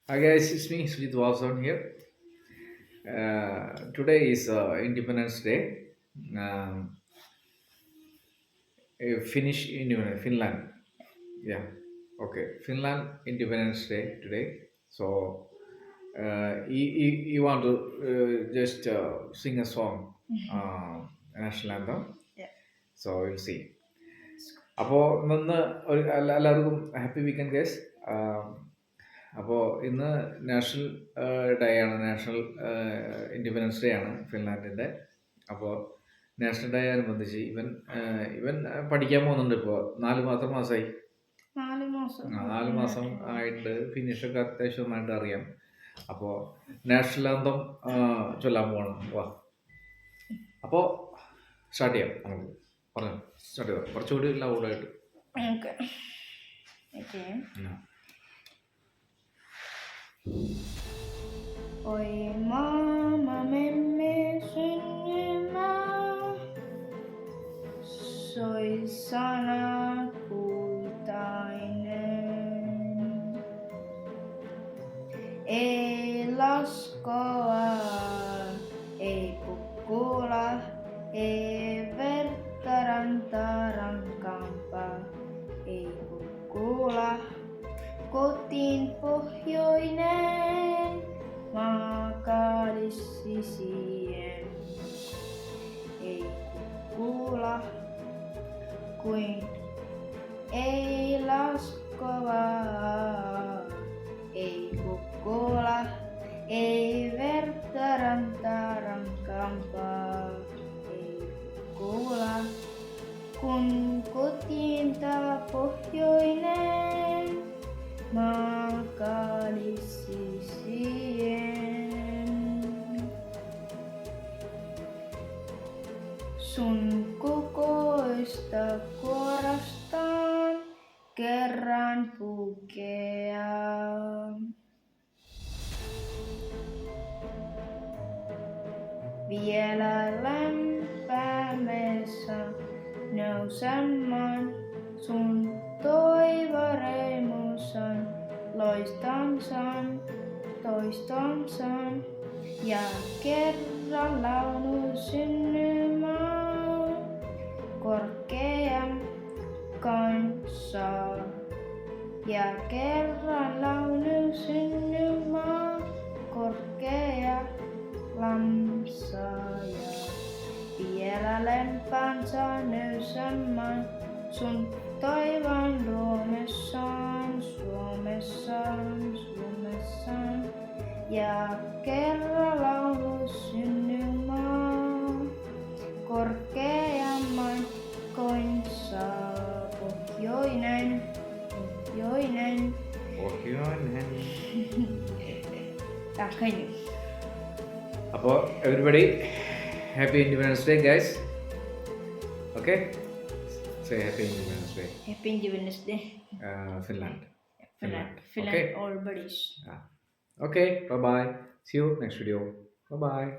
Hi guys, it's me Sujit Wason here. Today is Independence Day. Um, Finnish Independence, Finland. Yeah, okay. Finland Independence Day today. So, you want to just sing a song, national anthem. Yeah. So we'll see. അപ്പോൾ ഇന്ന് എല്ലാവർക്കും happy weekend guys. അപ്പോൾ ഇന്ന് national day ആണ്, national independence day ആണ് ഫിൻലാൻഡിൻ്റെ. അപ്പോൾ national day അനുബന്ധിച്ച് ഇവൻ പഠിക്കാൻ പോകുന്നുണ്ട്. ഇപ്പോൾ 4 മാസമായി. 4 മാസം ആയിട്ട് ഫിനിഷൊക്കെ അത്യാവശ്യം നന്നായിട്ട് അറിയാം. അപ്പോൾ നാഷണൽ ആന്തം ചൊല്ലാൻ പോകണം. വാ, അപ്പോൾ സ്റ്റാർട്ട് ചെയ്യാം. നമുക്ക് പറഞ്ഞു സ്റ്റാർട്ട് ചെയ്യാം, കുറച്ചുകൂടി ലൗഡായിട്ട്. Oi mama memme synnymä, soi sana kultainen. Ei laskoa, ei kukkula, ei verta rantarankampaa, ei kukkula. Kotiin pohjoinen maakaalissisien. Ei kuulla kuin ei laskovaa. Ei kuulla, ei verta rantarankampaa. Ei kuulla kun kotiin tää pohjoinen maakaalissisien. Sun kokoista kuorastaan kerran pukea. Vielä lämpäämässä nousemaan sun toivoreimusan. Loistansan, toistansan ja kerran laulu synnymään korkean kanssa. Ja kerran laulu synnymään korkea lamsa ja vielä lempänsä nousemaan sun toivon luomessaan, Suomessaan, ja kerran laulu synnymään korkeamman kuin pohjoinen. കഴിഞ്ഞു. അപ്പോൾ everybody happy independence day guys. Okay, say happy Independence Day. Happy Independence Day. Finland. Okay. All buddies. Okay, bye bye. See you next video. Bye bye.